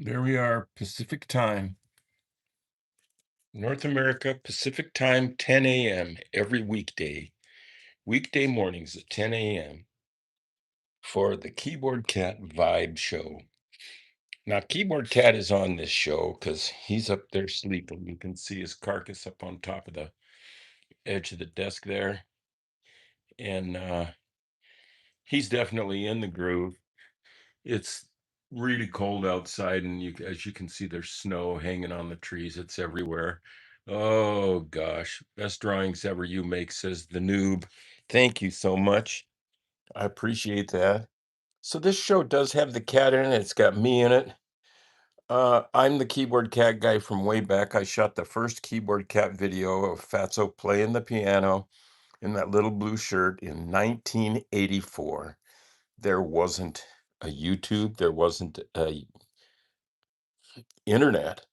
There we are, Pacific time. North America, Pacific time, 10 a.m. every weekday. Weekday mornings at 10 a.m. for the Keyboard Cat Vibe Show. Now, Keyboard Cat is on this show because he's up there sleeping. You can see his carcass up on top of the edge of the desk there. And he's definitely in the groove. It's really cold outside, and as you can see, there's snow hanging on the trees. It's everywhere. Oh gosh, best drawings ever you make, says the noob. Thank you so much. I appreciate that. So this show does have the cat in it. It's got me in it. I'm the keyboard cat guy from way back. I shot the first keyboard cat video of Fatso playing the piano in that little blue shirt in 1984. There wasn't a YouTube, there wasn't a internet.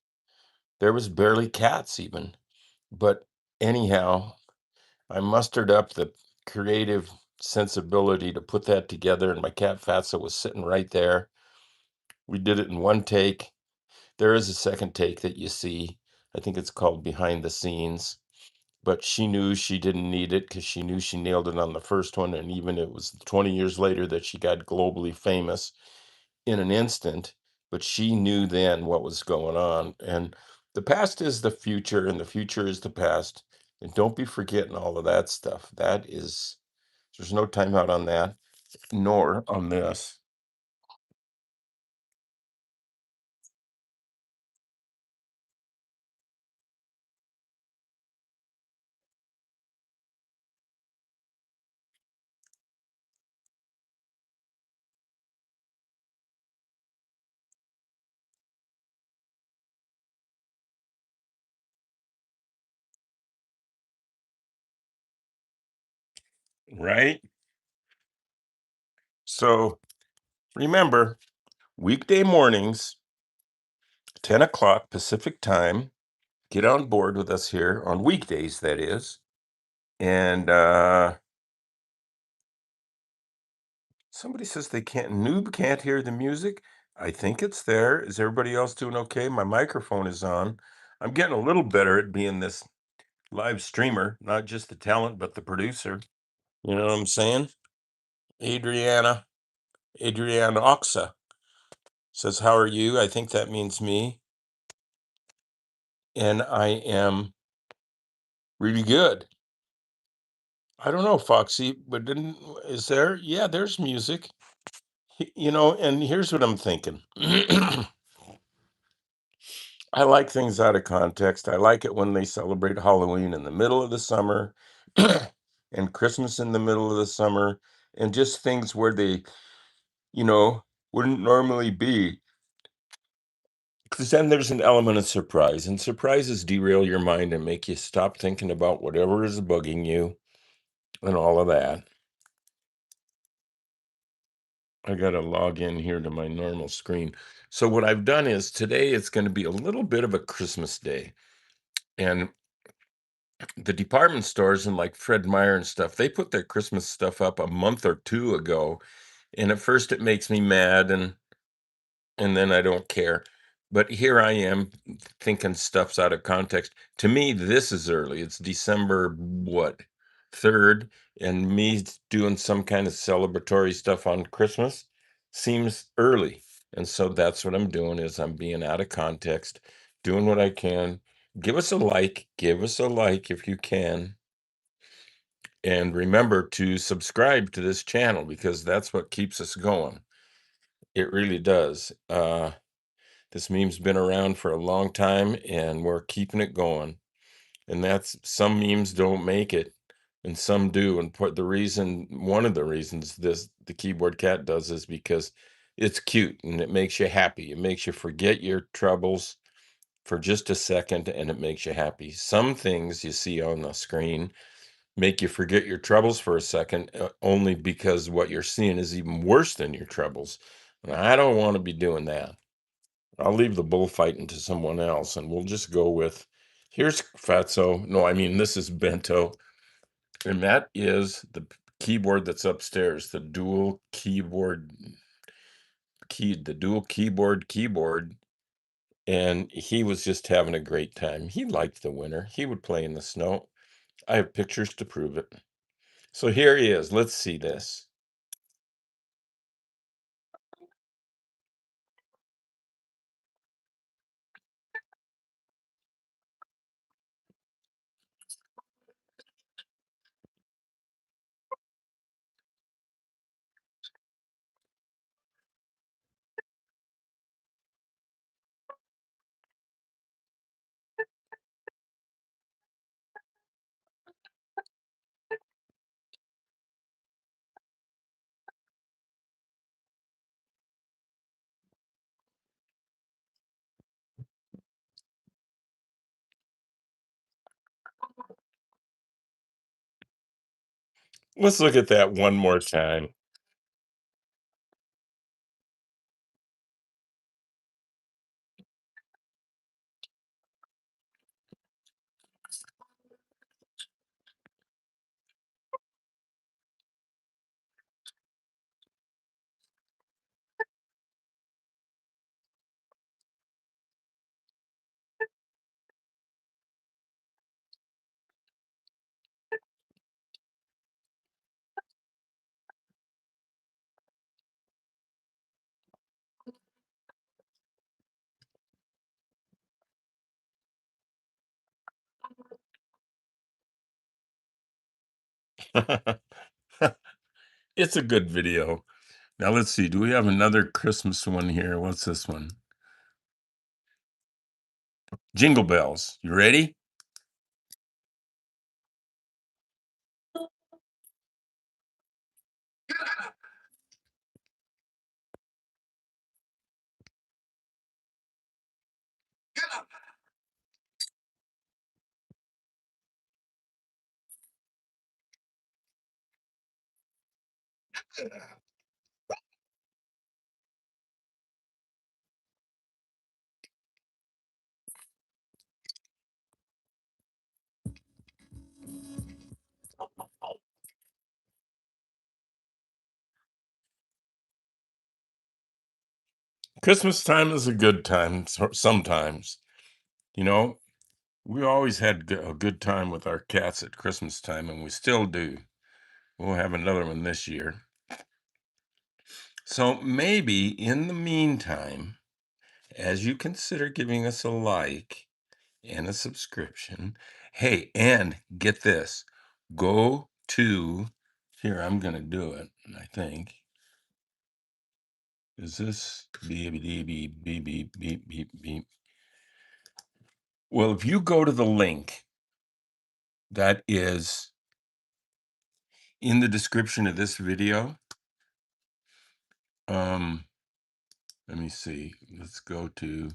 There was barely cats even. But anyhow, I mustered up the creative sensibility to put that together, and my cat Fatso was sitting right there. We did it in one take. There is a second take that you see. I think it's called Behind the Scenes. But she knew she didn't need it because she knew she nailed it on the first one. And even it was 20 years later that she got globally famous in an instant, but she knew then what was going on. And the past is the future, and the future is the past. And don't be forgetting all of that stuff. There's no timeout on that, nor on this. Right? So remember, weekday mornings, 10 o'clock Pacific time. Get on board with us here on weekdays, that is. And somebody says noob can't hear the music. I think it's there. Is everybody else doing okay? My microphone is on. I'm getting a little better at being this live streamer, not just the talent, but the producer. You know what I'm saying? Adriana Oxa says, "How are you?" I think that means me. And I am really good. I don't know, Foxy, but is there? Yeah, there's music. And here's what I'm thinking. I like things out of context. I like it when they celebrate Halloween in the middle of the summer and Christmas in the middle of the summer and just things where they, you know, wouldn't normally be. Because then there's an element of surprise, and surprises derail your mind and make you stop thinking about whatever is bugging you and all of that. I got to log in here to my normal screen. So, what I've done is today it's going to be a little bit of a Christmas day. And the department stores and like Fred Meyer and stuff, they put their Christmas stuff up a month or two ago. And at first it makes me mad and then I don't care. But here I am thinking stuff's out of context. To me, this is early. It's December what? 3rd, and me doing some kind of celebratory stuff on Christmas seems early. And so that's what I'm doing is I'm being out of context, doing what I can. Give us a like if you can. And remember to subscribe to this channel because that's what keeps us going. It really does. This meme's been around for a long time and we're keeping it going. And that's some memes don't make it and some do. And one of the reasons the keyboard cat does is because it's cute and it makes you happy. It makes you forget your troubles for just a second and it makes you happy. Some things you see on the screen make you forget your troubles for a second, only because what you're seeing is even worse than your troubles. And I don't want to be doing that. I'll leave the bullfighting to someone else, and we'll just go with here's Fatso. No, I mean, this is Bento, and that is the keyboard that's upstairs, the dual keyboard. and he was just having a great time. He liked the winter. He would play in the snow. I have pictures to prove it. So here he is. Let's see this. Let's look at that one more time. It's a good video. Now let's see. Do we have another Christmas one here? What's this one? Jingle bells. You ready? Christmas time is a good time sometimes. You know, we always had a good time with our cats at Christmas time, and we still do. We'll have another one this year. So maybe in the meantime, as you consider giving us a like and a subscription, hey, and get this, go to here, I'm going to do it, I think. Is this beep, beep, beep, beep, beep, beep, beep, beep? Well, if you go to the link that is in the description of this video, let me see. Let's go to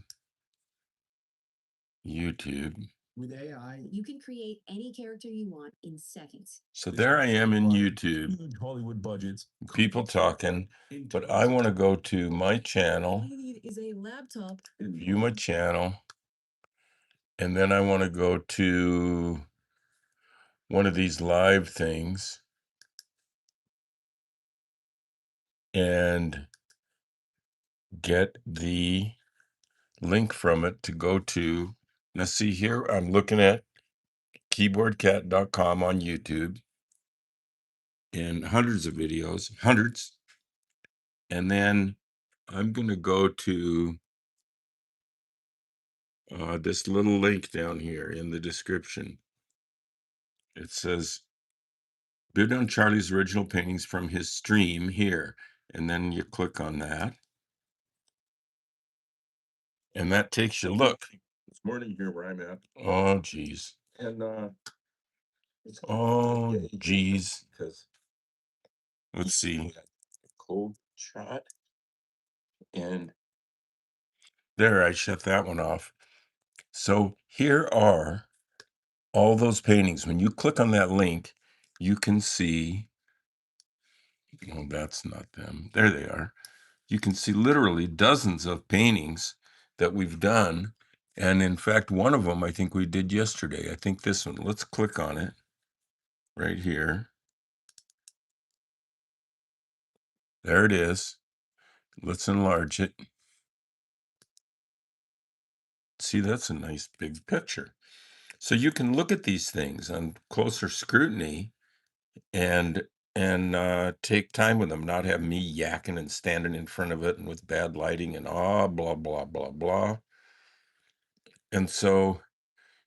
YouTube. With AI, you can create any character you want in seconds. So there I am in YouTube, Huge Hollywood budgets. people talking, but I want to go to my channel, All you need is a laptop. view my channel, and then I want to go to one of these live things and get the link from it to go to. Now see here, I'm looking at keyboardcat.com on YouTube and hundreds of videos, hundreds. And then I'm going to go to this little link down here in the description. It says, view down Charlie's original paintings from his stream here. And then you click on that. And that takes you, look. This morning here where I'm at. Oh, geez. And Oh, geez. because Let's see. cold shot and There, I shut that one off. So here are all those paintings. When you click on that link, you can see, oh, that's not them. There they are. You can see literally dozens of paintings that we've done. And in fact, one of them I think we did yesterday. I think this one. Let's click on it right here. There it is. Let's enlarge it. see, that's a nice big picture. So you can look at these things on closer scrutiny and take time with them, not have me yakking and standing in front of it and with bad lighting and blah blah blah blah. And so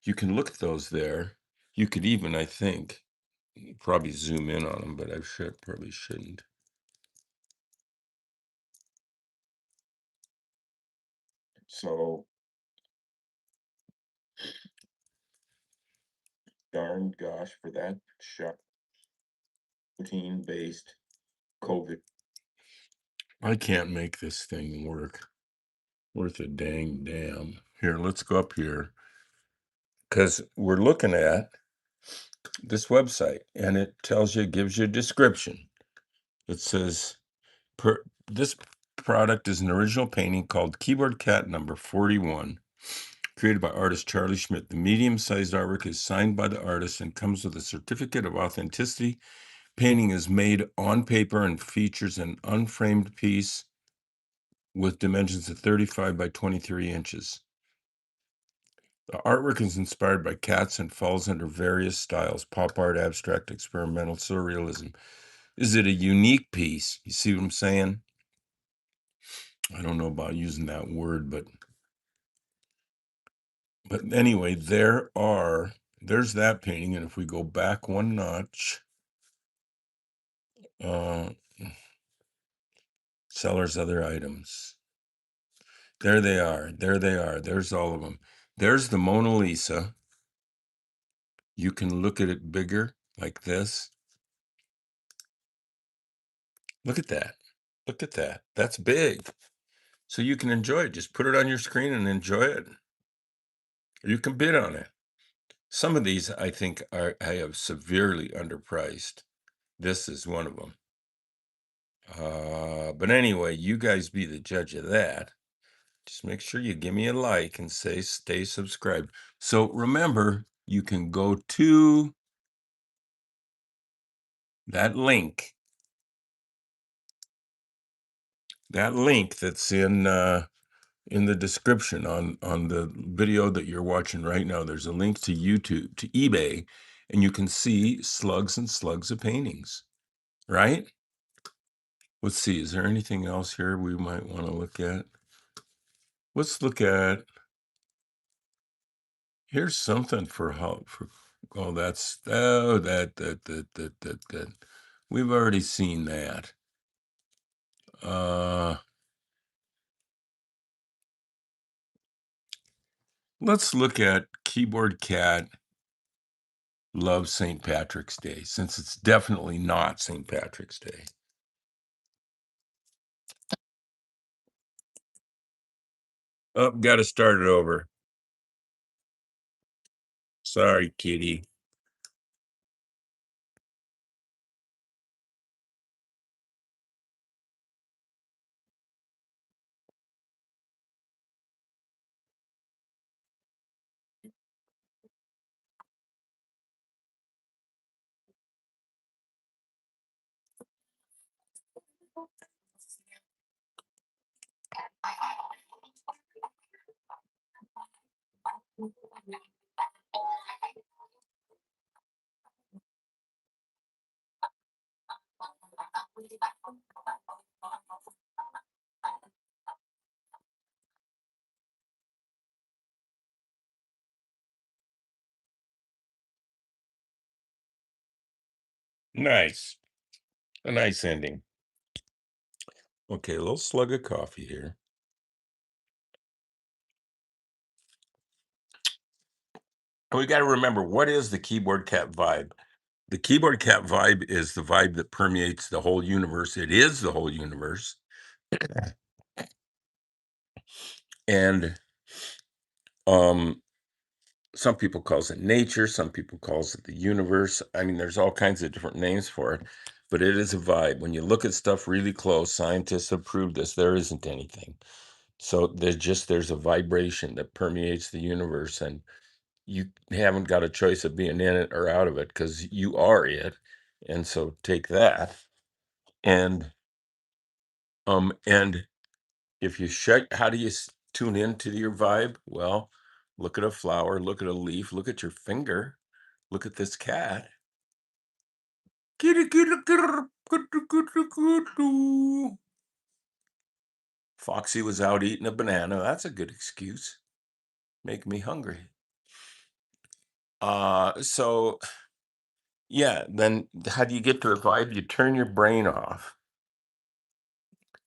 you can look at those there. You could even, I think, probably zoom in on them, but I should probably shouldn't. So darn gosh for that shot protein based COVID. I can't make this thing work worth a dang damn. Here, let's go up here because we're looking at this website and it tells you, gives you a description. It says, this product is an original painting called Keyboard Cat number 41, created by artist Charlie Schmidt. The medium-sized artwork is signed by the artist and comes with a certificate of authenticity. Painting is made on paper and features an unframed piece with dimensions of 35 by 23 inches. The artwork is inspired by cats and falls under various styles: pop art, abstract, experimental, surrealism. Is it a unique piece? You see what I'm saying? I don't know about using that word, but anyway, there's that painting. And if we go back one notch, uh, seller's other items. There they are. There they are. There's all of them. There's the Mona Lisa. You can look at it bigger like this. Look at that. Look at that. That's big. So you can enjoy it. Just put it on your screen and enjoy it. You can bid on it. Some of these I think I have severely underpriced. This is one of them. But anyway, you guys be the judge of that. Just make sure you give me a like and say stay subscribed. So remember, you can go to that link. That link that's in the description on the video that you're watching right now. There's a link to YouTube, to eBay, and you can see slugs and slugs of paintings, right? Let's see, is there anything else here we might want to look at? Let's look at, here's something for how, oh, that's, oh, that. We've already seen that. Let's look at Keyboard Cat loves St. Patrick's Day, since it's definitely not St. Patrick's Day. Oh, got to start it over. Sorry, kitty. Nice. A nice ending. Okay, a little slug of coffee here. And we got to remember, what is the Keyboard Cat vibe? The Keyboard Cat vibe is the vibe that permeates the whole universe. It is the whole universe. And some people calls it nature, some people calls it the universe. I mean, there's all kinds of different names for it, but it is a vibe. When you look at stuff really close, scientists have proved this, there isn't anything. So there's a vibration that permeates the universe, and you haven't got a choice of being in it or out of it because you are it. And so take that. And if you shut, how do you tune into your vibe? Well, Look at a flower, look at a leaf, look at your finger, look at this cat. Kitty, kitty, kitty, kitty, kitty, kitty. Foxy was out eating a banana. That's a good excuse. Make me hungry. So yeah, then how do you get to a vibe? You turn your brain off.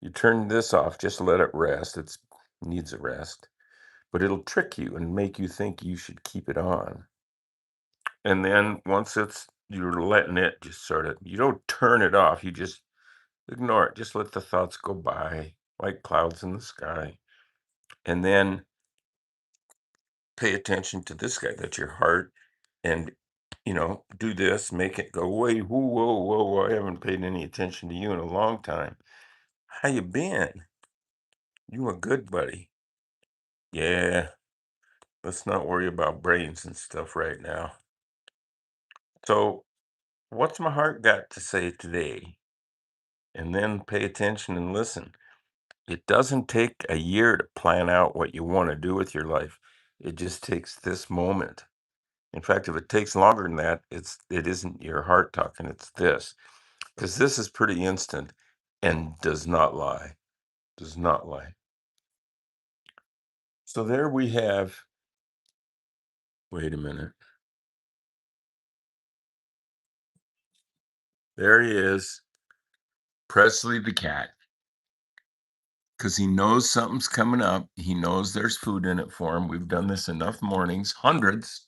You turn this off, just let it rest. It's needs a rest, but it'll trick you and make you think you should keep it on. And then once you're letting it just sort of, you don't turn it off, you just ignore it. Just let the thoughts go by like clouds in the sky. And then pay attention to this guy, that's your heart. And, do this, make it go, wait, whoa, whoa, whoa, whoa, I haven't paid any attention to you in a long time. How you been? You a good buddy. Yeah, let's not worry about brains and stuff right now. So, what's my heart got to say today? And then pay attention and listen. It doesn't take a year to plan out what you want to do with your life. It just takes this moment. In fact, if it takes longer than that, it isn't your heart talking, it's this. Because this is pretty instant and does not lie. Does not lie. So there we have, wait a minute. There he is, Presley the cat. Because he knows something's coming up. He knows there's food in it for him. We've done this enough mornings, hundreds.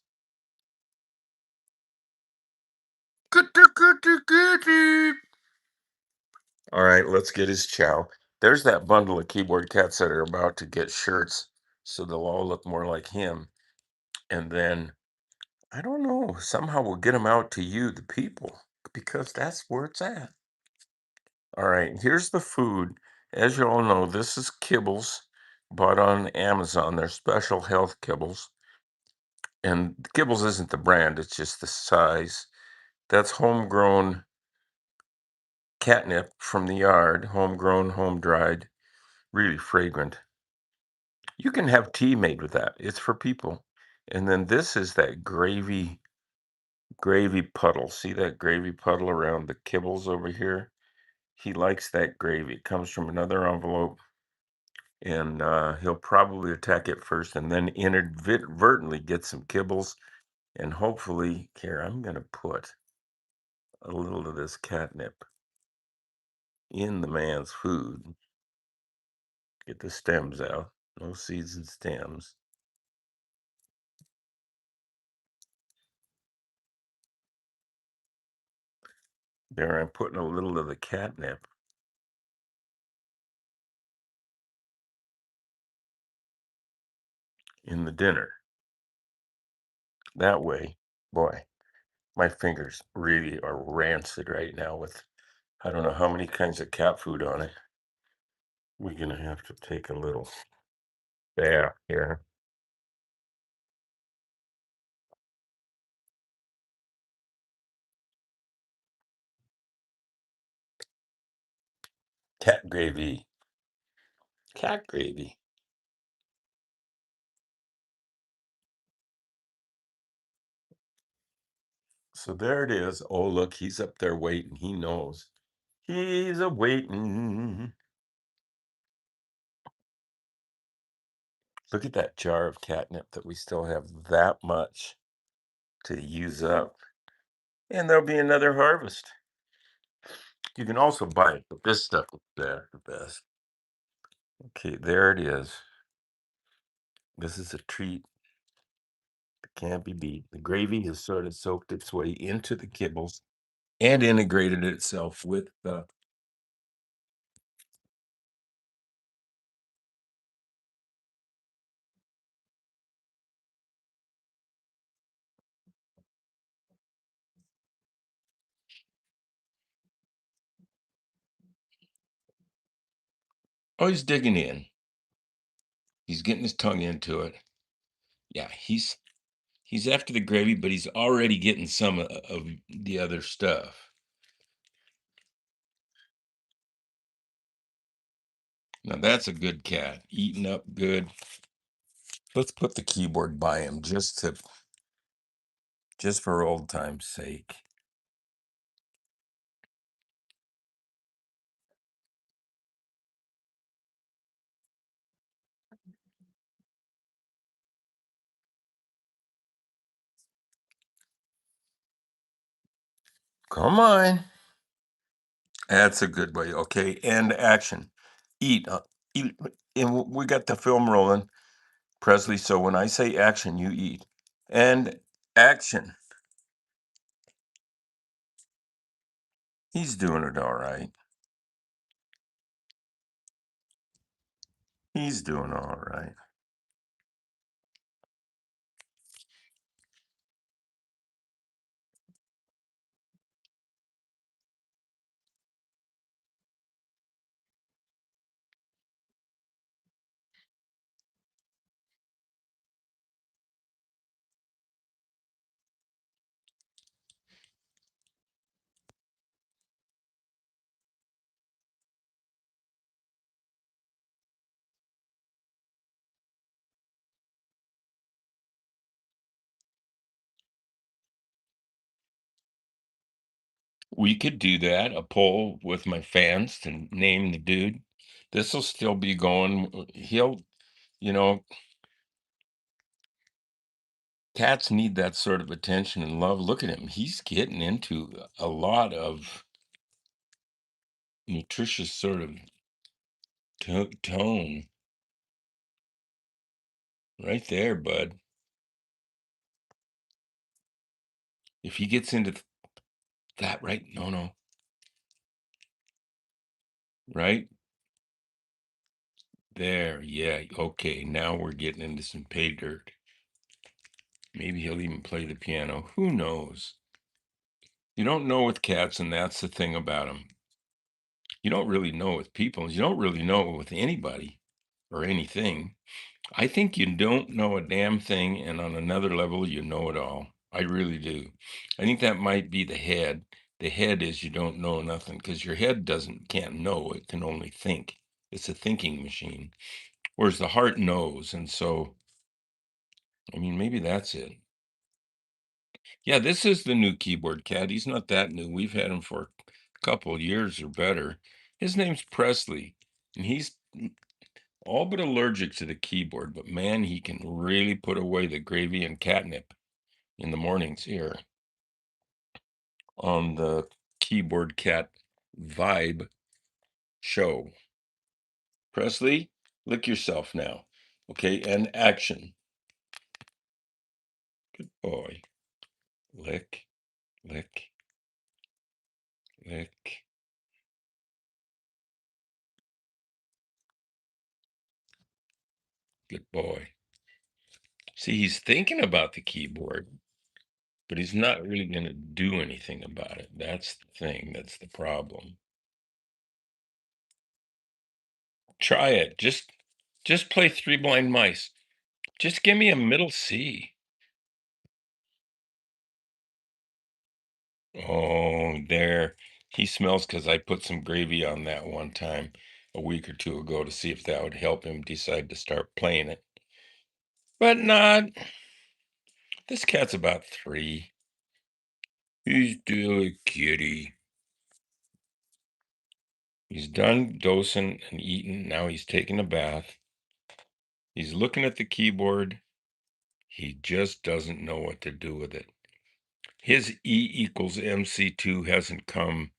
All right, let's get his chow. There's that bundle of keyboard cats that are about to get shirts, so they'll all look more like him. And then, I don't know, somehow we'll get them out to you, the people, because that's where it's at. All right, here's the food. As you all know, this is kibbles bought on Amazon. They're special health kibbles. And kibbles isn't the brand, it's just the size. That's homegrown catnip from the yard, homegrown, home dried, really fragrant. You can have tea made with that. It's for people. And then this is that gravy puddle. See that gravy puddle around the kibbles over here? He likes that gravy. It comes from another envelope, and he'll probably attack it first and then inadvertently get some kibbles. And hopefully, here, I'm going to put a little of this catnip in the man's food. Get the stems out. No seeds and stems. There, I'm putting a little of the catnip in the dinner. That way, boy, my fingers really are rancid right now with I don't know how many kinds of cat food on it. We're gonna have to take a little bath here. Cat gravy. Cat gravy. So there it is. Oh, look, he's up there waiting. He knows. He's a waiting. Look at that jar of catnip that we still have that much to use up. And there'll be another harvest. You can also buy it, but this stuff is the best. Okay, there it is. This is a treat that can't be beat. The gravy has sort of soaked its way into the kibbles and integrated itself with the. Oh, he's digging in. He's getting his tongue into it. Yeah, he's after the gravy, but he's already getting some of the other stuff. Now that's a good cat, eating up good. Let's put the keyboard by him just for old time's sake. Come on. That's a good way. Okay, and action. Eat. Eat. And we got the film rolling, Presley. So when I say action, you eat. And action. He's doing it all right. He's doing all right. We could do that, a poll with my fans to name the dude. This will still be going. He'll, you know, cats need that sort of attention and love. Look at him. He's getting into a lot of nutritious sort of tone right there, bud. If he gets into that, right? No, no, right there. Yeah. Okay. Now we're getting into some pay dirt. Maybe he'll even play the piano. Who knows? You don't know with cats, and that's the thing about them. You don't really know with people. You don't really know with anybody or anything. I think you don't know a damn thing, and on another level, you know it all. I really do. I think that might be the head. The head is you don't know nothing because your head can't know. It can only think. It's a thinking machine. Whereas the heart knows. And so, I mean, maybe that's it. Yeah, this is the new keyboard cat. He's not that new. We've had him for a couple of years or better. His name's Presley, and he's all but allergic to the keyboard, but man, he can really put away the gravy and catnip in the mornings here on the Keyboard Cat Vibe show. Presley, lick yourself now. Okay, and action. Good boy. Lick, lick, lick. Good boy. See, he's thinking about the keyboard, but he's not really going to do anything about it. That's the thing. That's the problem. Try it. Just play Three Blind Mice. Just give me a middle C. Oh, there. He smells because I put some gravy on that one time a week or two ago to see if that would help him decide to start playing it. But not. This cat's about 3. He's still a kitty. He's done dosing and eating. Now he's taking a bath. He's looking at the keyboard. He just doesn't know what to do with it. His E equals MC2 hasn't come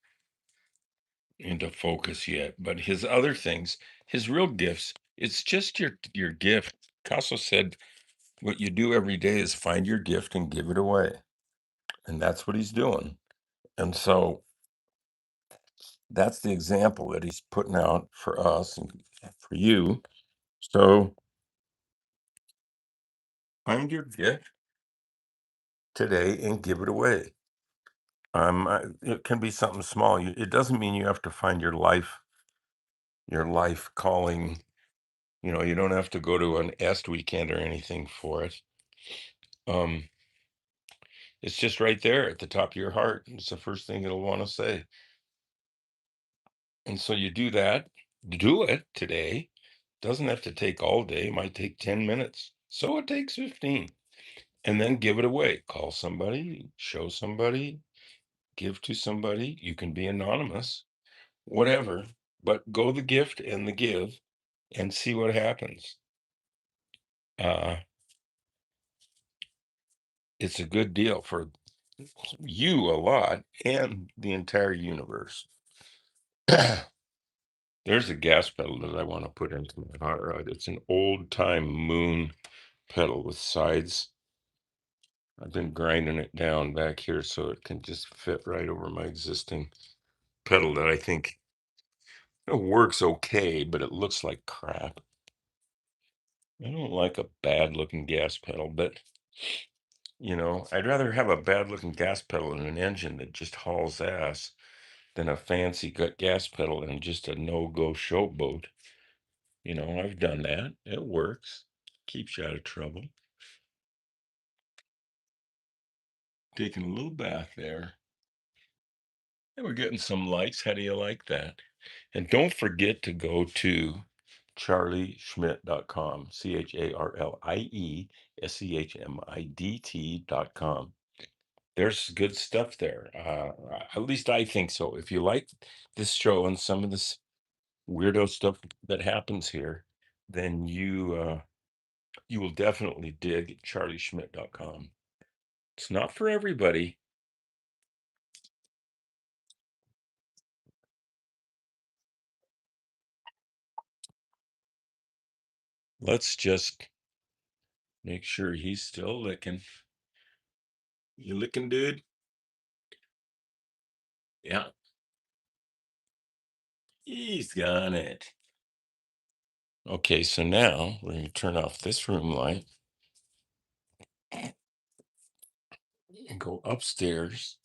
into focus yet, but his other things, his real gifts, it's just your gift. Picasso said, "What you do every day is find your gift and give it away," and that's what he's doing. And so that's the example that he's putting out for us and for you. So find your gift today and give it away. It can be something small. It doesn't mean you have to find your life calling. You don't have to go to an est weekend or anything for it. Um, it's just right there at the top of your heart. It's the first thing it'll want to say. And so you do that, do it today. Doesn't have to take all day, might take 10 minutes. So it takes 15. And then give it away. Call somebody, show somebody, give to somebody. You can be anonymous, whatever, but go the gift and the give and see what happens. Uh, it's a good deal for you a lot and the entire universe. There's a gas pedal that I want to put into my hot rod. It's an old time Moon pedal with sides. I've been grinding it down back here so it can just fit right over my existing pedal that I think it works okay, but it looks like crap. I don't like a bad looking gas pedal, but I'd rather have a bad looking gas pedal in an engine that just hauls ass than a fancy gut gas pedal and just a no-go showboat. I've done that. It works. Keeps you out of trouble. Taking a little bath there. And we're getting some likes. How do you like that? And don't forget to go to charlieschmidt.com, CharlieSchmidt.com. There's good stuff there. At least I think so. If you like this show and some of this weirdo stuff that happens here, then you will definitely dig charlieschmidt.com. It's not for everybody. Let's just make sure he's still licking. You licking, dude? Yeah, he's got it. Okay, so now we're going to turn off this room light and go upstairs.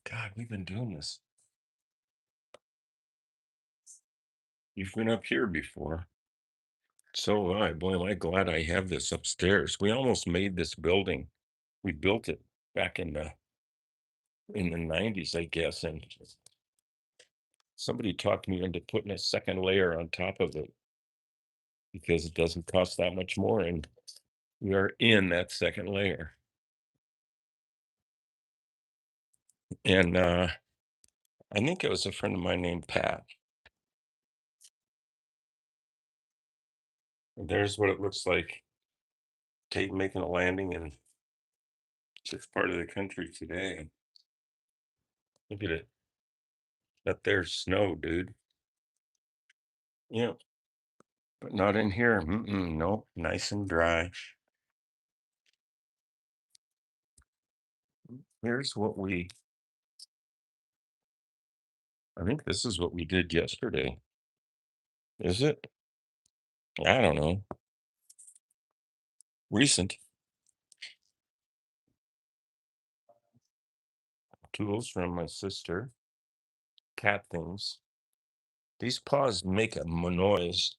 God, we've been doing this. You've been up here before. So am I. Boy, am I glad I have this upstairs. We almost made this building. We built it back in the 90s, I guess, and somebody talked me into putting a second layer on top of it because it doesn't cost that much more, and we are in that second layer. And I think it was a friend of mine named Pat. There's what it looks like. Tate making a landing in this part of the country today. Look at it. That there's snow, dude. Yeah, but not in here. Nope, nice and dry. Here's what I think this is what we did yesterday. Is it? I don't know. Recent tools from my sister. Cat things. These paws make a noise.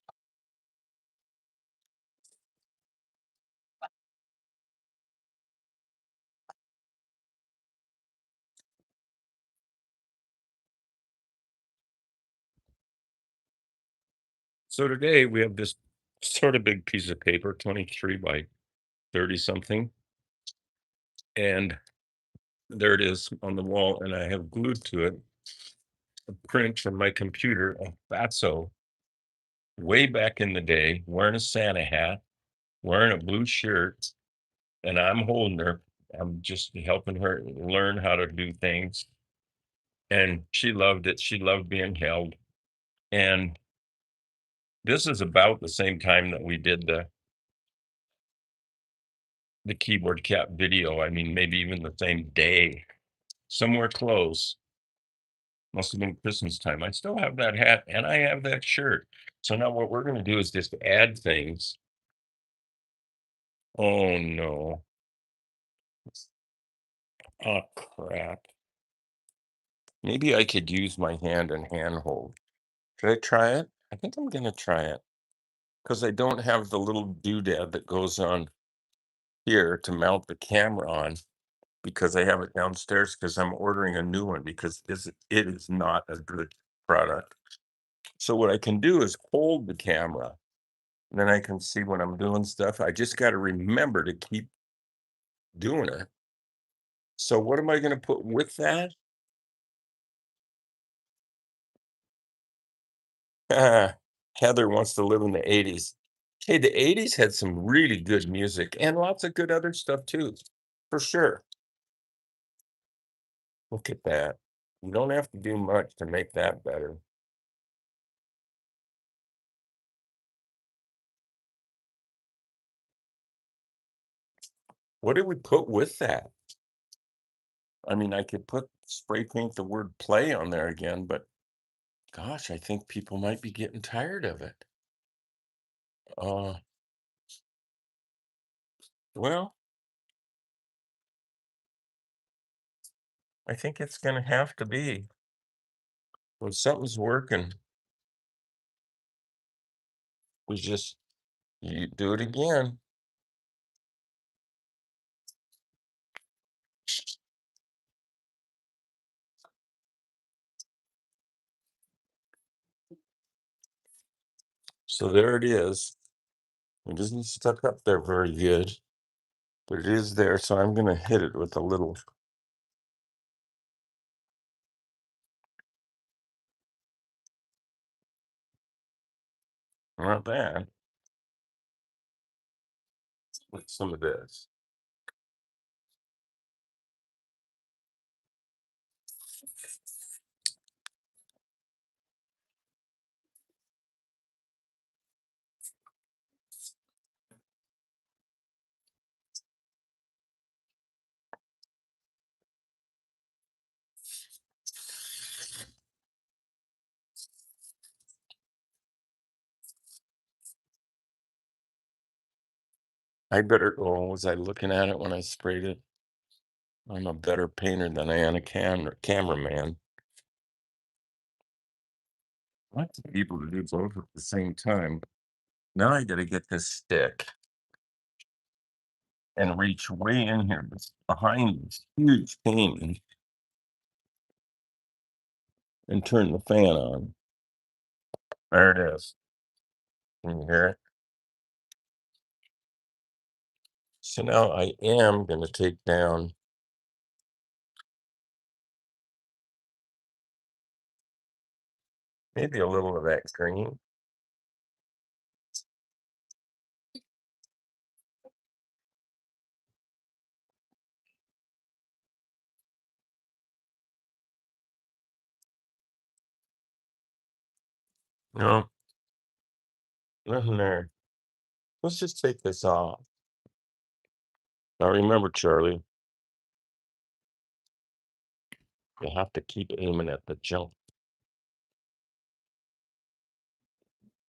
So today we have this sort of big piece of paper, 23 by 30 something. And there it is on the wall. And I have glued to it a print from my computer of Fatso way back in the day, wearing a Santa hat, wearing a blue shirt, and I'm holding her. I'm just helping her learn how to do things. And she loved it. She loved being held. And this is about the same time that we did the keyboard cat video. I mean, maybe even the same day, somewhere close. Must have been Christmas time. I still have that hat and I have that shirt. So now what we're going to do is just add things. Oh no. Oh crap. Maybe I could use my hand and handhold. Should I try it? I think I'm going to try it because I don't have the little doodad that goes on here to mount the camera on because I have it downstairs because I'm ordering a new one because it is not a good product. So what I can do is hold the camera Then I can see when I'm doing stuff. I just got to remember to keep doing it. So what am I going to put with that? Heather wants to live in the 80s. Hey, the 80s had some really good music and lots of good other stuff too, for sure. Look at that. You don't have to do much to make that better. What did we put with that? I mean, I could put spray paint the word play on there again, but gosh, I think people might be getting tired of it. Uh, well, I think it's going to have to be. When something's working, we just you do it again. So there it is. It isn't stuck up there very good, but it is there. So I'm going to hit it with a little, not that, with some of this. I better, oh, was I looking at it when I sprayed it? I'm a better painter than I am a cameraman. I like to be able to do both at the same time. Now I got to get this stick and reach way in here behind this huge painting and turn the fan on. There it is. Can you hear it? So now I am going to take down maybe a little of that green. No, nothing there. Let's just take this off. Now remember, Charlie, you have to keep aiming at the jump.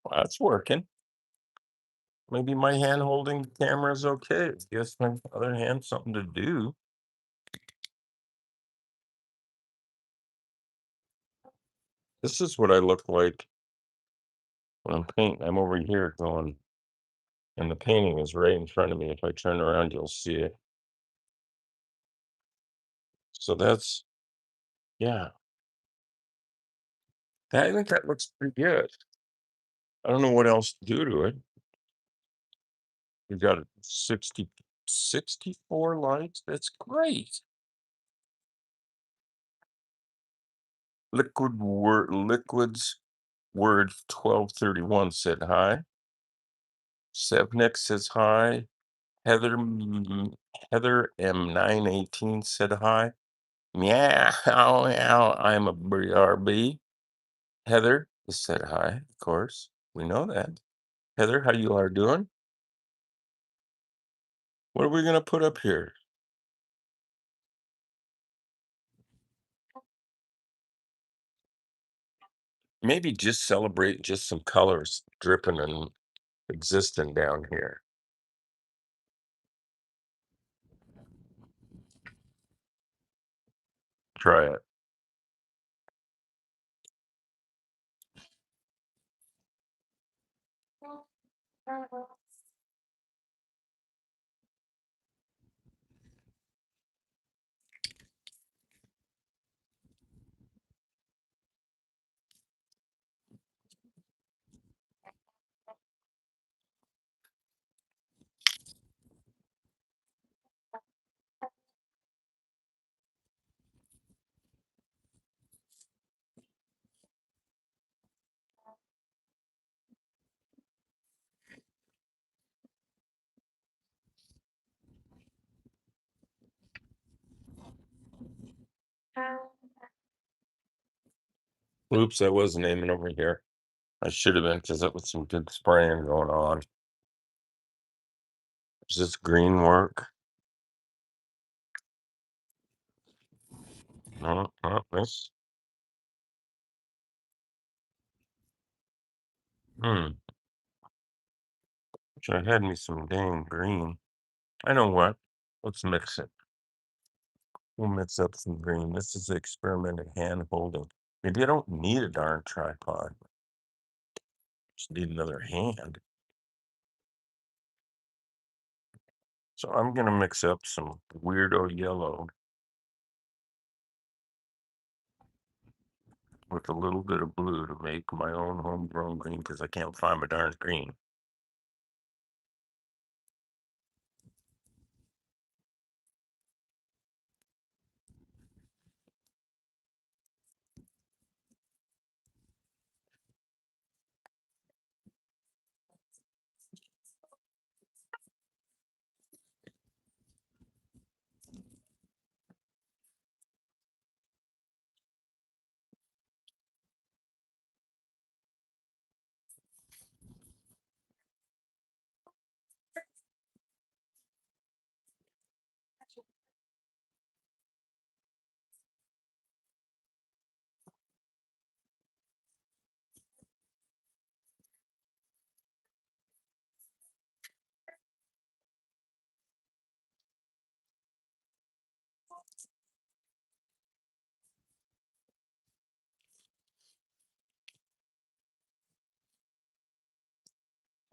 Well, that's working. Maybe my hand holding the camera is okay. It gives my other hand something to do. This is what I look like when I'm painting. I'm over here going, and the painting is right in front of me. If I turn around, you'll see it. So that's, yeah, I think that looks pretty good. I don't know what else to do to it. We got 64 likes. That's great. Liquids word 1231 said hi. Sevnik says hi. Heather Heather M918 said hi. Meow, meow, I'm a BRB. Heather said hi, of course. We know that. Heather, how you are doing? What are we gonna put up here? Maybe just celebrate just some colors dripping and existing down here. Try it. Oops, I was naming over here. I should have been because that was some good spraying going on. Does this green work? No, not this. Hmm. Wish I had me some dang green. I know what. Let's mix it. We'll mix up some green. This is experimental hand holding. Maybe I don't need a darn tripod. Just need another hand. So I'm gonna mix up some weirdo yellow with a little bit of blue to make my own homegrown green because I can't find my darn green.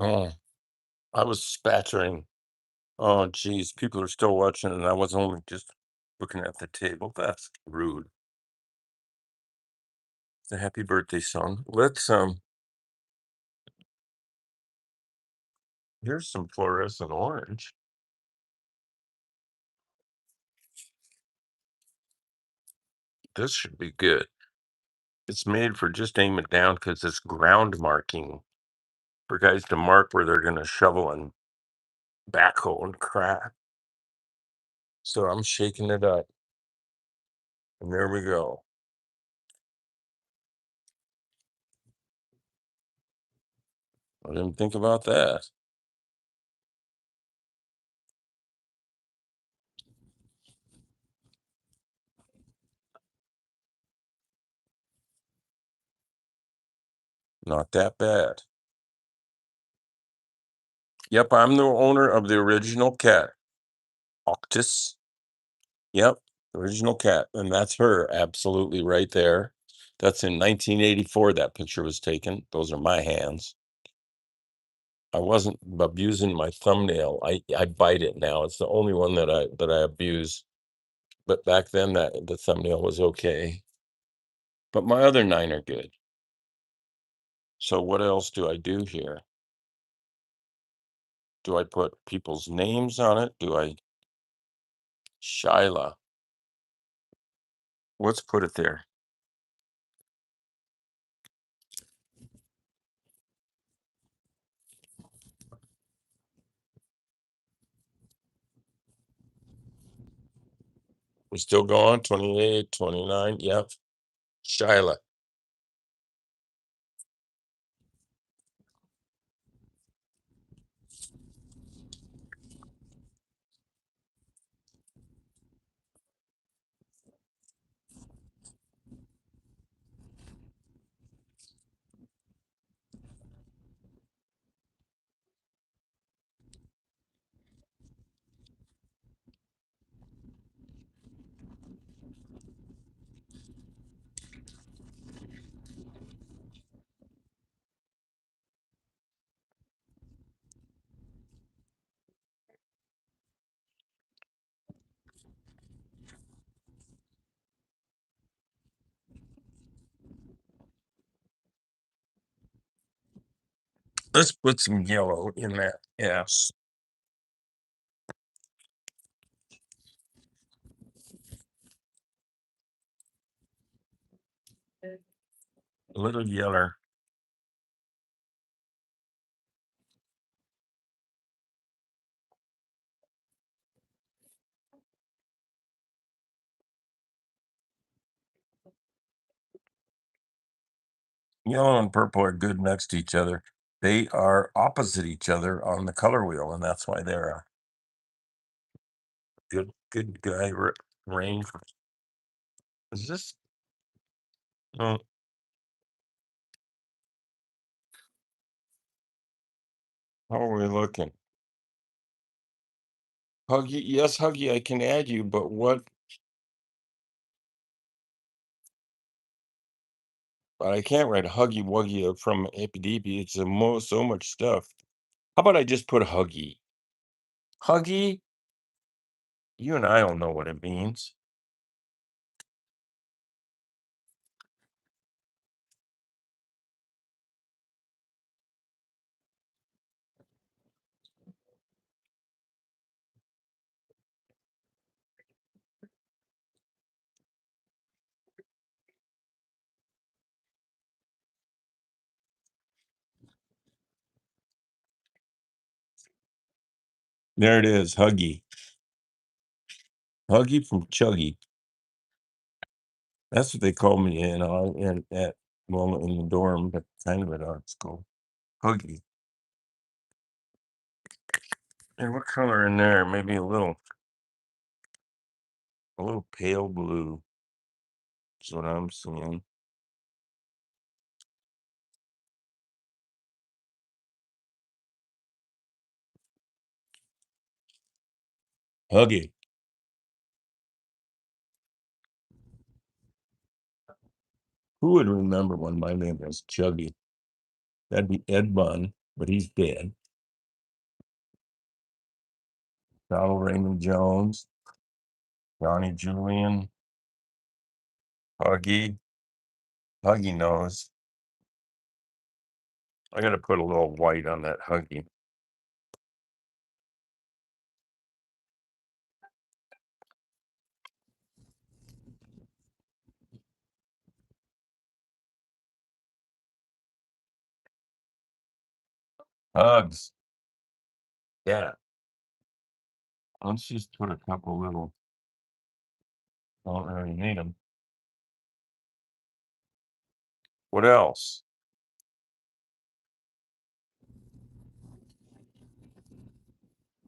Oh, I was spattering. Oh, geez, people are still watching, and I was only just looking at the table. That's rude. It's a happy birthday song. Here's some fluorescent orange. This should be good. It's made for just aim it down because it's ground marking for guys to mark where they're gonna shovel and backhoe and crack. So I'm shaking it up, and there we go. I didn't think about that. Not that bad. Yep, I'm the owner of the original cat, Octus. Yep, original cat, and that's her absolutely right there. That's in 1984 that picture was taken. Those are my hands. I wasn't abusing my thumbnail. I bite it now. It's the only one that I abuse. But back then that the thumbnail was okay. But my other 9 are good. So what else do I do here? Do I put people's names on it? Do I Shyla? Let's put it there. We're still going, 28, 29. Yep. Shyla. Let's put some yellow in that. Yes. A little yeller. Yellow and purple are good next to each other. They are opposite each other on the color wheel, and that's why they're a good guy range. Is this? Oh, how are we looking? Huggy, yes, Huggy, I can add you, but what? But I can't write Huggy Wuggy from Epidepi. It's so much stuff. How about I just put Huggy? Huggy, you and I don't know what it means. There it is, Huggy. Huggy from Chuggy. That's what they call me in at well in the dorm, but kind of at art school. Huggy. And what color in there? Maybe a little pale blue. Is what I'm seeing. Huggy. Who would remember when my name was Chuggy? That'd be Ed Bunn, but he's dead. Donald Raymond Jones, Johnny Julian, Huggy, Huggy Nose. I gotta put a little white on that Huggy. Hugs. Yeah. Let's just put a couple little. Don't really need them. What else?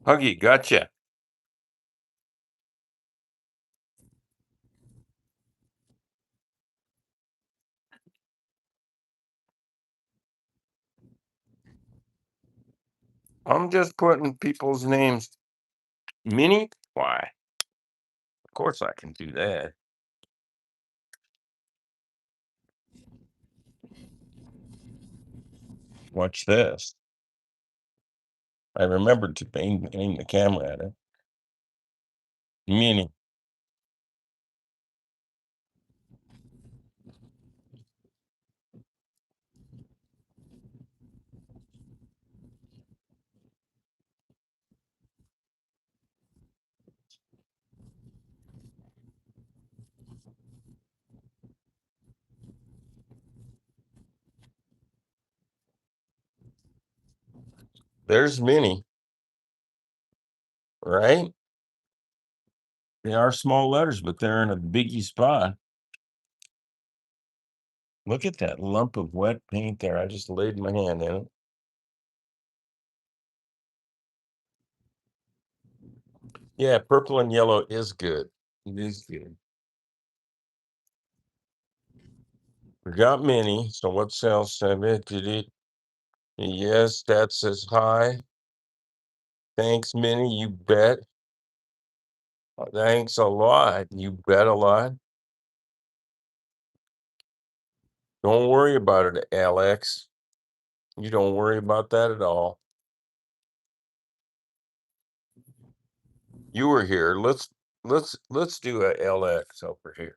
Huggy, gotcha. I'm just putting people's names. Minnie? Why? Of course I can do that. Watch this. I remembered to aim the camera at it. Minnie. There's Minnie, right? They are small letters, but they're in a biggie spot. Look at that lump of wet paint there. I just laid my hand in it. Yeah, purple and yellow is good. It is good. We got Minnie. So what else? Did it? Yes, that says hi. Thanks, Minnie. You bet. Thanks a lot. You bet a lot. Don't worry about it, Alex. You don't worry about that at all. You were here. Let's do a LX over here.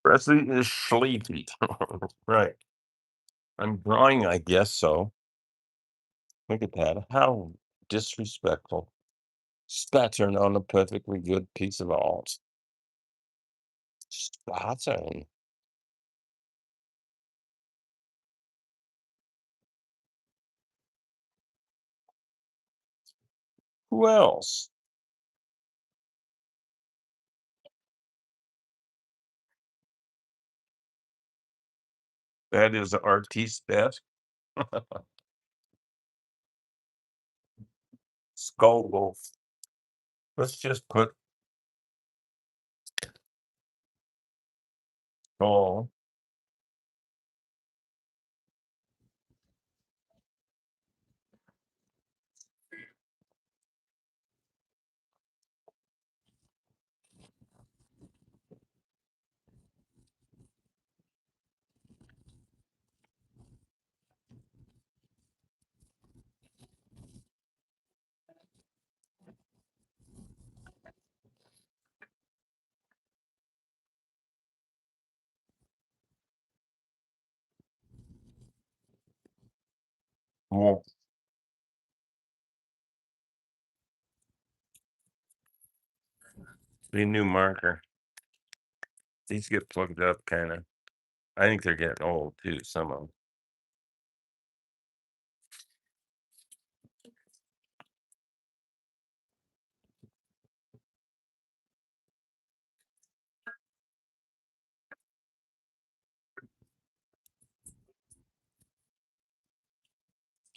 Presley is sleepy. Right. I'm drawing, I guess so. Look at that. How disrespectful. Spattering on a perfectly good piece of art. Spattering. Who else? That is artiste desk. Skull Wolf. Let's just put skull. Wolf. The new marker. These get plugged up kind of. I think they're getting old too, some of them.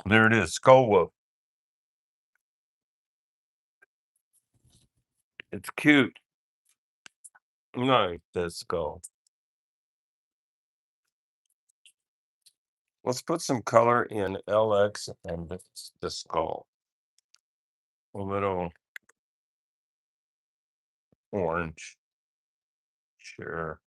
There it is, Skull Wolf. It's cute. No, the skull. Let's put some color in LX and the skull. A little orange. Sure.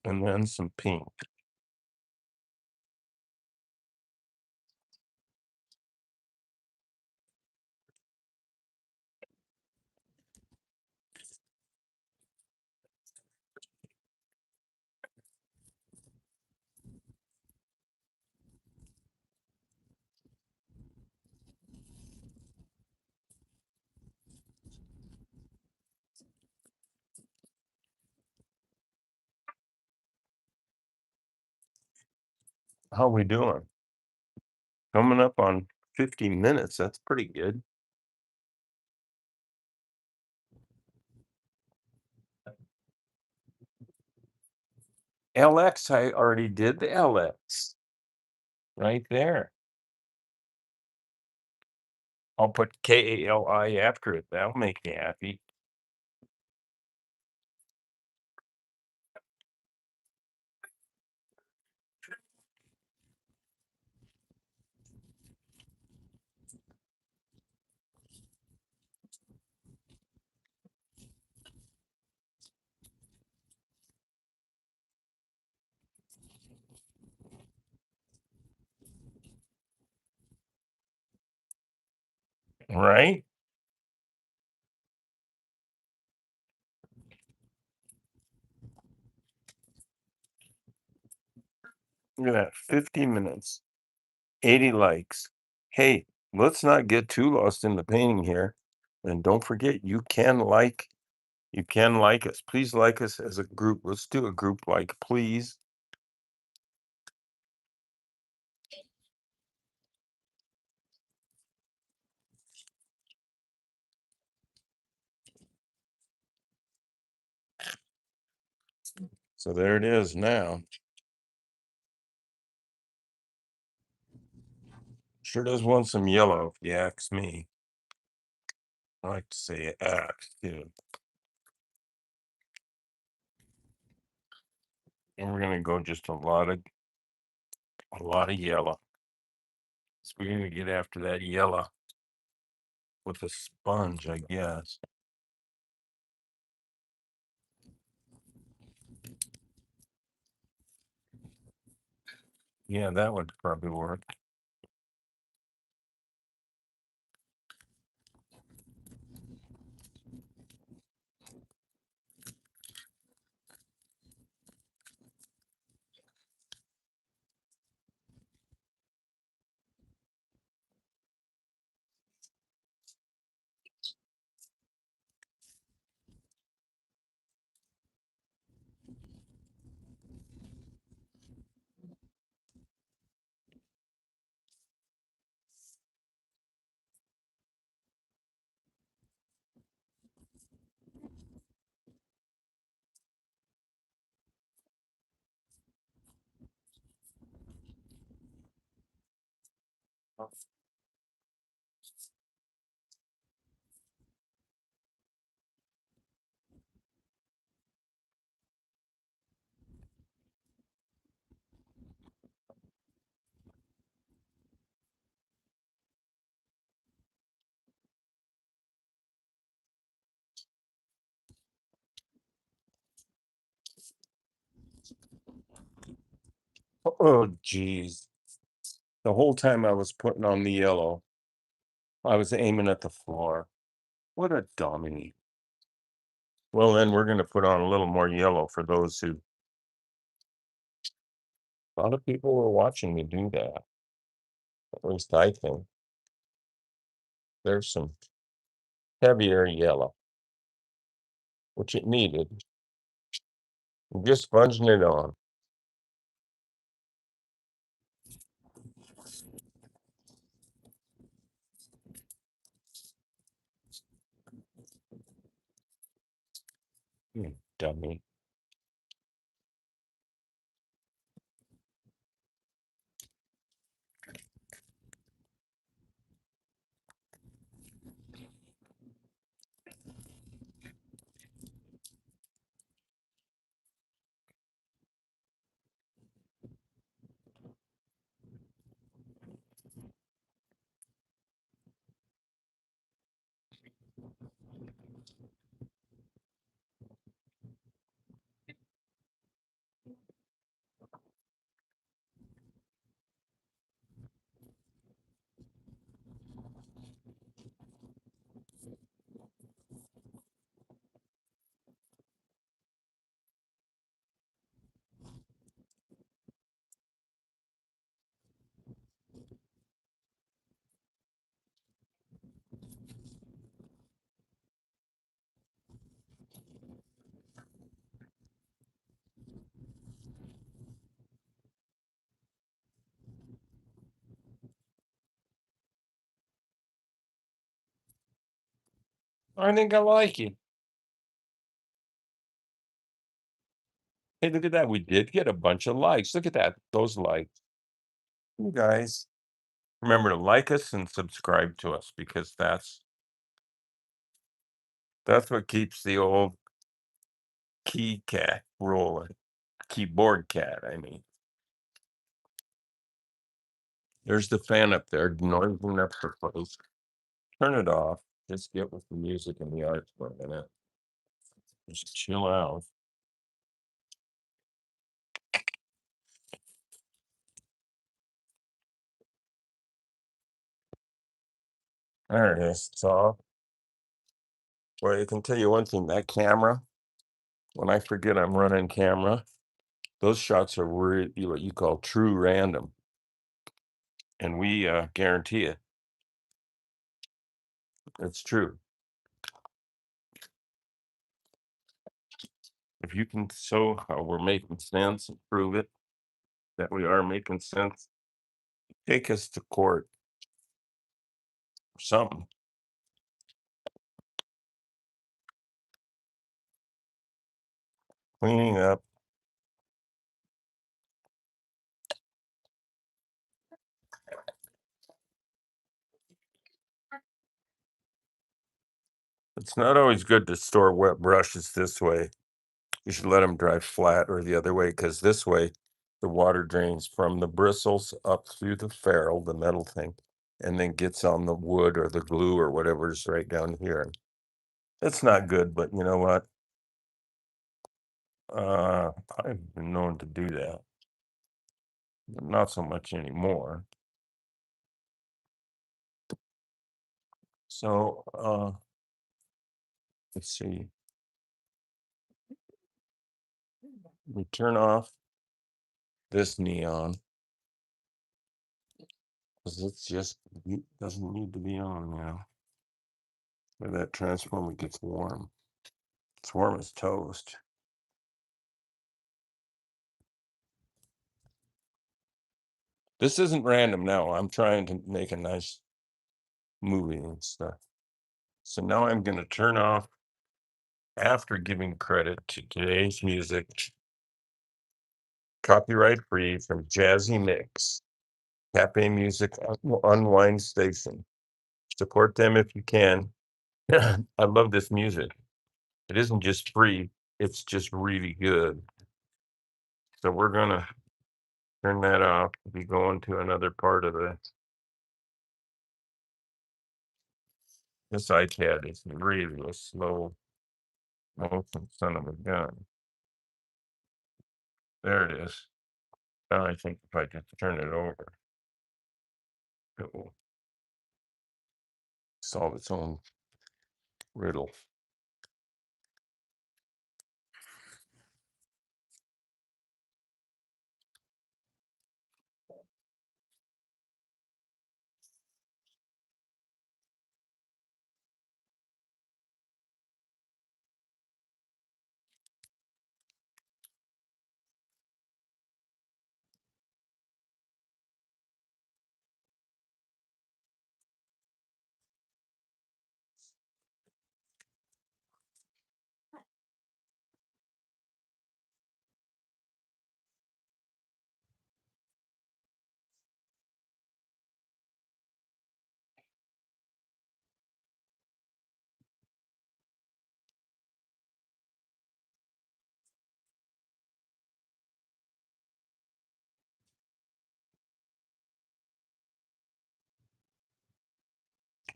And then some pink. How we doing? Coming up on 50 minutes. That's pretty good. LX, I already did the LX right there. I'll put KALI after it. That'll make me happy. Right? Look at that. 50 minutes, 80 likes. Hey, let's not get too lost in the painting here. And don't forget, you can like us. Please like us as a group. Let's do a group like, please. So there it is now. Sure does want some yellow, if you ask me. I like to say axe too. And we're gonna go just a lot of yellow. So we're gonna get after that yellow. with a sponge, I guess. Yeah, that would probably work. Oh, geez. The whole time I was putting on the yellow, I was aiming at the floor. What a dummy. Well, then we're gonna put on a little more yellow for those who a lot of people were watching me do that. At least I think. There's some heavier yellow, which it needed. I'm just sponging it on. You dummy. I think I like it. Hey, look at that. We did get a bunch of likes. Look at that. Those likes. You guys, remember to like us and subscribe to us because that's what keeps the old key cat rolling. Keyboard cat, I mean. There's the fan up there noising up the place. Turn it off. Just get with the music and the art for a minute. Just chill out. There it is. It's off. Well, I can tell you one thing, that camera, when I forget I'm running camera, those shots are really what you call true random. And we guarantee it. It's true. If you can show how we're making sense and prove it that we are making sense, take us to court or something. Cleaning up. It's not always good to store wet brushes this way. You should let them dry flat or the other way because this way the water drains from the bristles up through the ferrule, the metal thing, and then gets on the wood or the glue or whatever's right down here. It's not good, but you know what? I've been known to do that. But not so much anymore. So, let's see. We turn off this neon because it's just doesn't need to be on now. Where that transformer gets warm. It's warm as toast. This isn't random now. I'm trying to make a nice movie and stuff. So now I'm going to turn off after giving credit to today's music, copyright free from Jazzy Mix, Cafe Music Unwind Station. Support them if you can. I love this music. It isn't just free, it's just really good. So we're gonna turn that off. Be going to another part of this iPad is really a slow motion son of a gun. There it is. Now I think if I just turn it over, it will solve its own riddle.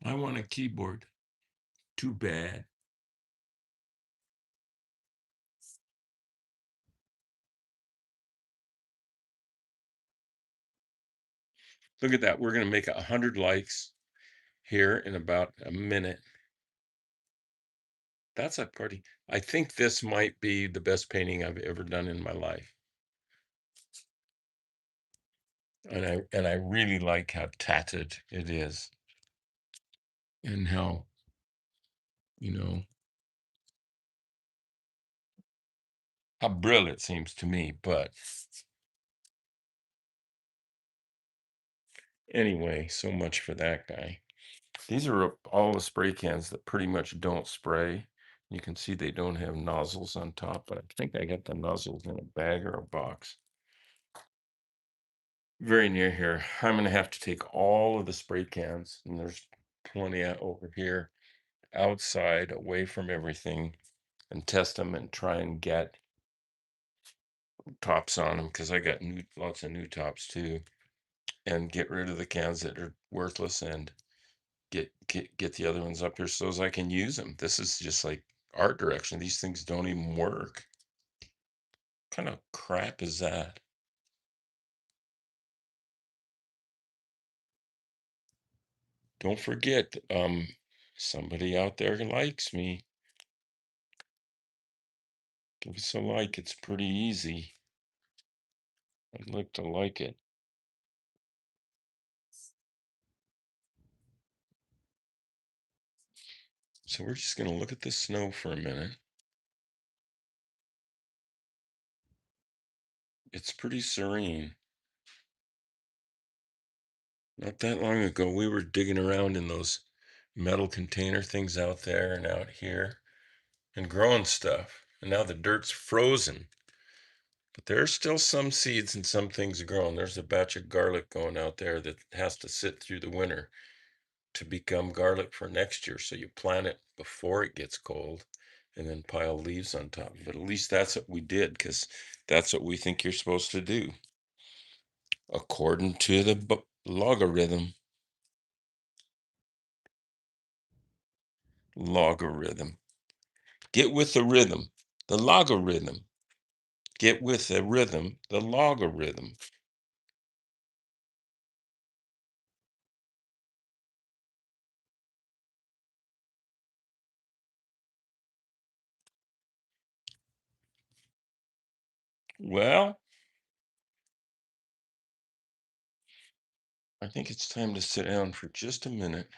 I want a keyboard. Too bad. Look at that. We're going to make 100 likes here in about a minute. That's a pretty, I think this might be the best painting I've ever done in my life. And I really like how tatted it is and how, you know, how brilliant it seems to me. But anyway, so much for that guy. These are all the spray cans that pretty much don't spray. You can see they don't have nozzles on top, but I think I got the nozzles in a bag or a box. Very near here. I'm going to have to take all of the spray cans, and there's plenty over here outside, away from everything, and test them and try and get tops on them because I got lots of new tops too, and get rid of the cans that are worthless and get the other ones up here so as I can use them. This is just like art direction. These things don't even work. What kind of crap is that? Don't forget, somebody out there likes me. Give us a like. It's pretty easy. I'd like to like it. So we're just going to look at the snow for a minute. It's pretty serene. Not that long ago, we were digging around in those metal container things out there and out here and growing stuff. And now the dirt's frozen. But there are still some seeds and some things growing. There's a batch of garlic going out there that has to sit through the winter to become garlic for next year. So you plant it before it gets cold and then pile leaves on top. But at least that's what we did because that's what we think you're supposed to do according to the logarithm. Logarithm. Get with the rhythm. The logarithm. Get with the rhythm. The logarithm. Well, I think it's time to sit down for just a minute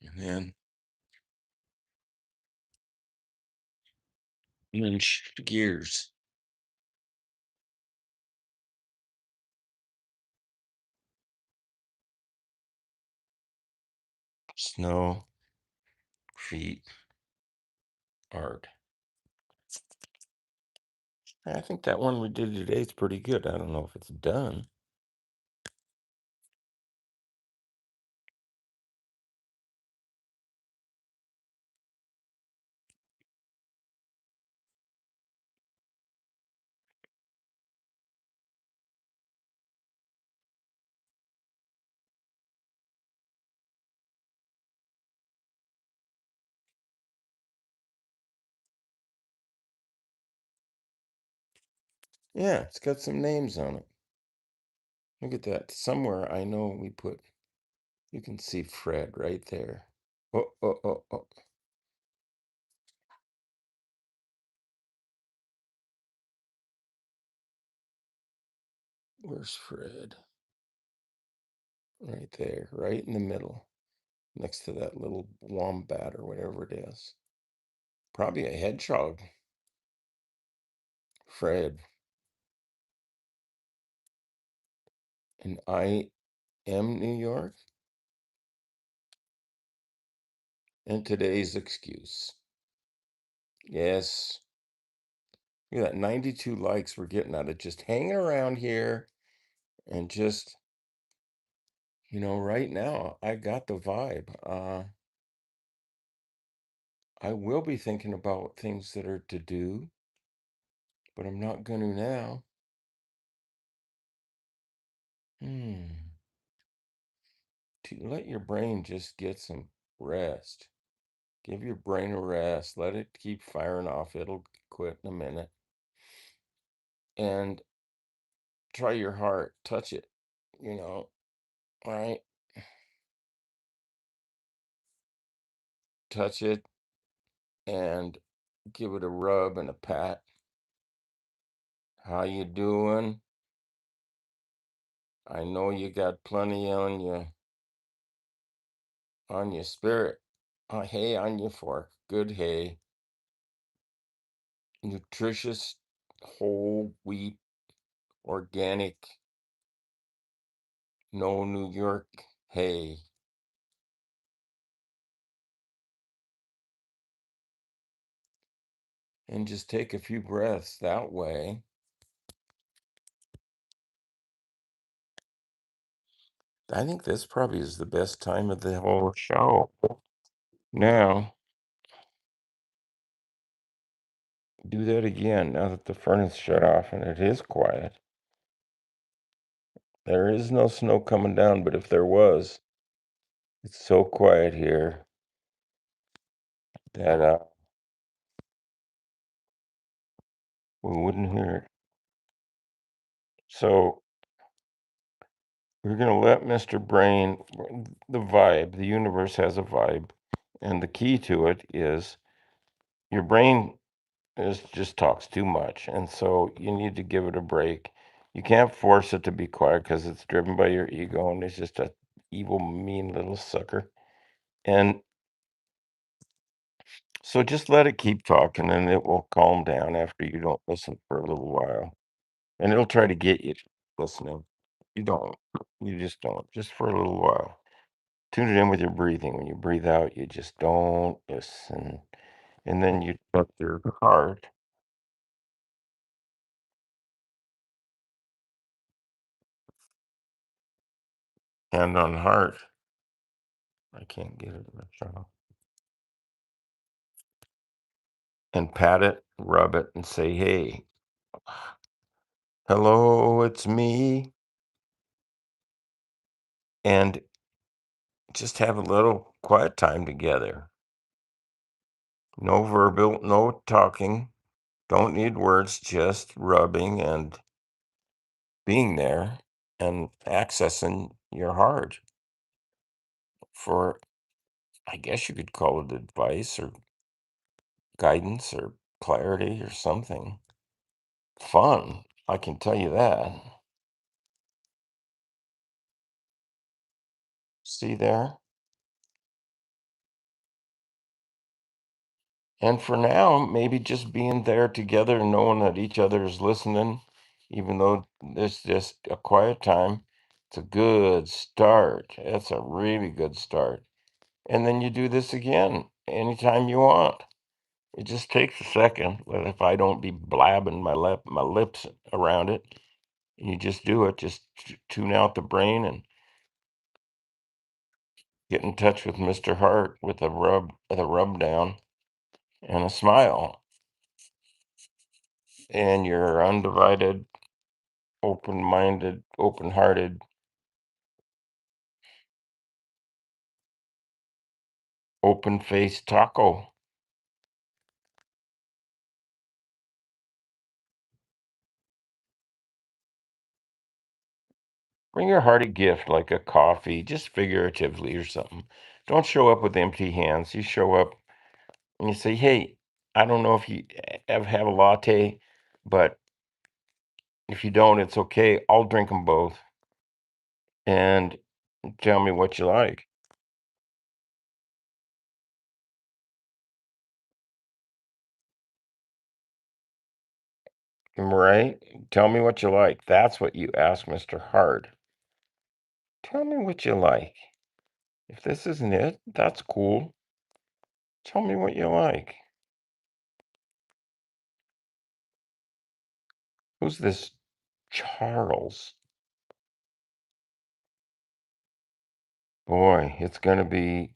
and then shift gears. Snow, feet, art. I think that one we did today is pretty good. I don't know if it's done. Yeah, it's got some names on it. Look at that. Somewhere I know we put, you can see Fred right there. Oh, oh, oh, oh. Where's Fred? Right there, right in the middle, next to that little wombat or whatever it is. Probably a hedgehog. Fred. And I am New York. And today's excuse. Yes. Look at that 92 likes we're getting out of just hanging around here and just, right now I got the vibe. I will be thinking about things that are to do, but I'm not going to now. Hmm. To let your brain just get some rest. Give your brain a rest. Let it keep firing off. It'll quit in a minute. And try your heart. Touch it. You know, all right? Touch it and give it a rub and a pat. How you doing? I know you got plenty on your spirit. Hay on your fork. Good hay. Nutritious whole wheat organic no New York hay. And just take a few breaths that way. I think this probably is the best time of the whole show. Now, do that again now that the furnace shut off and it is quiet. There is no snow coming down, but if there was, it's so quiet here that we wouldn't hear it. So we're going to let Mr. Brain, the vibe, the universe has a vibe. And the key to it is your brain just talks too much. And so you need to give it a break. You can't force it to be quiet because it's driven by your ego and it's just a evil, mean little sucker. And so just let it keep talking and it will calm down after you don't listen for a little while. And it'll try to get you listening. You don't. You just don't. Just for a little while. Tune it in with your breathing. When you breathe out, you just don't listen. And then you touch your heart, hand on heart. I can't get it. And pat it, rub it, and say, hey, hello, it's me. And just have a little quiet time together. No verbal, no talking. Don't need words, just rubbing and being there and accessing your heart for, I guess you could call it advice or guidance or clarity or something. Fun, I can tell you that. See there? And for now, maybe just being there together and knowing that each other is listening, even though it's just a quiet time, it's a good start. It's a really good start. And then you do this again anytime you want. It just takes a second. But if I don't be blabbing my lips around it, you just do it. Just tune out the brain and get in touch with Mr. Hart with a rub down and a smile. And your undivided, open-minded, open-hearted, open-faced taco. Bring your hearty gift like a coffee, just figuratively or something. Don't show up with empty hands. You show up and you say, "Hey, I don't know if you ever have a latte, but if you don't, it's okay. I'll drink them both and tell me what you like." Right? Tell me what you like. That's what you ask Mr. Hart. Tell me what you like. If this isn't it, that's cool. Tell me what you like. Who's this Charles? Boy, it's going to be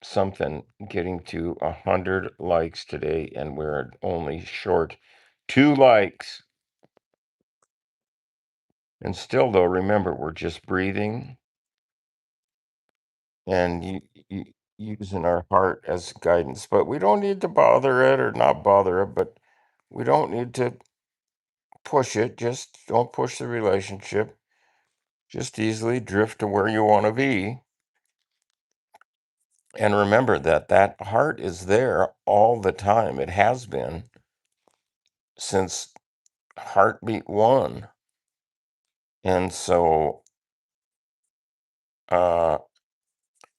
something getting to 100 likes today, and we're only short 2 likes. And still, though, remember, we're just breathing and using our heart as guidance. But we don't need to bother it or not bother it, but we don't need to push it. Just don't push the relationship. Just easily drift to where you want to be. And remember that that heart is there all the time. It has been since heartbeat one. And so uh,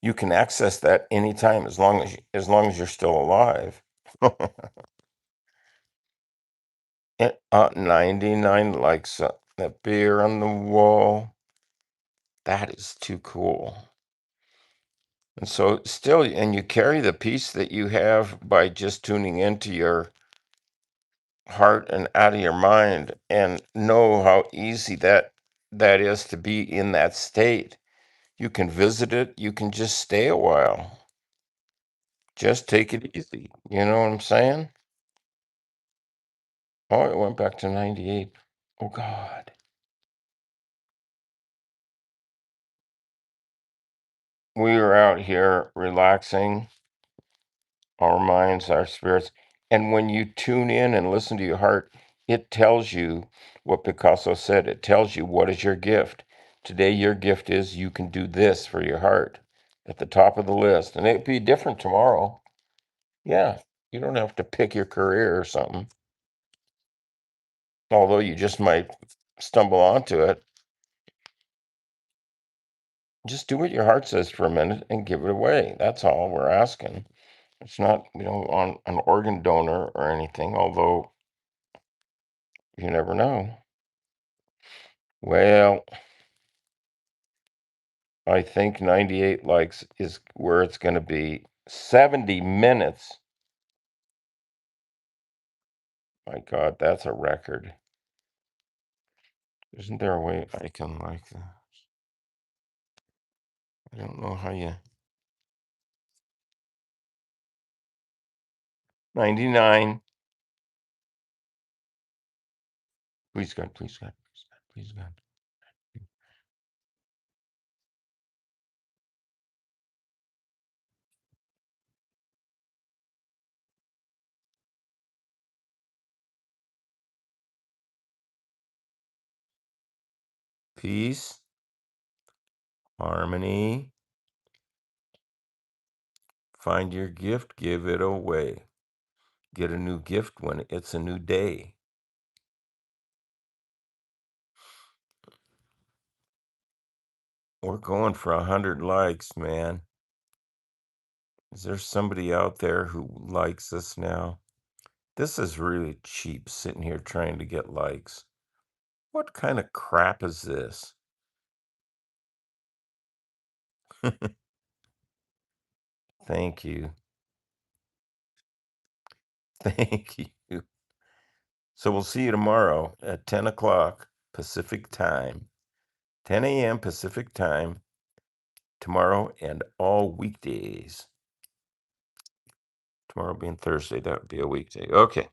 you can access that anytime as long as you're still alive. 99 likes that beer on the wall. That is too cool. And so still, and you carry the peace that you have by just tuning into your heart and out of your mind and know how easy that is to be in that state. You can visit it, you can just stay a while. Just take it easy. You know what I'm saying? Oh, it went back to 98. Oh God. We are out here relaxing our minds, our spirits. And when you tune in and listen to your heart, it tells you what Picasso said. It tells you what is your gift. Today, your gift is you can do this for your heart at the top of the list. And it'd be different tomorrow. Yeah. You don't have to pick your career or something, although you just might stumble onto it. Just do what your heart says for a minute and give it away. That's all we're asking. It's not, on an organ donor or anything, although you never know. Well, I think 98 likes is where it's going to be. 70 minutes. My God, that's a record. Isn't there a way I can like that? I don't know how you. 99. Please God, please God, please God, please God. peace, harmony. Find your gift, give it away. Get a new gift when it's a new day. We're going for 100 likes, man. Is there somebody out there who likes us now? This is really cheap sitting here trying to get likes. What kind of crap is this? Thank you. Thank you. So we'll see you tomorrow at 10 o'clock Pacific time. 10 a.m. Pacific time tomorrow and all weekdays. Tomorrow being Thursday, that would be a weekday. Okay.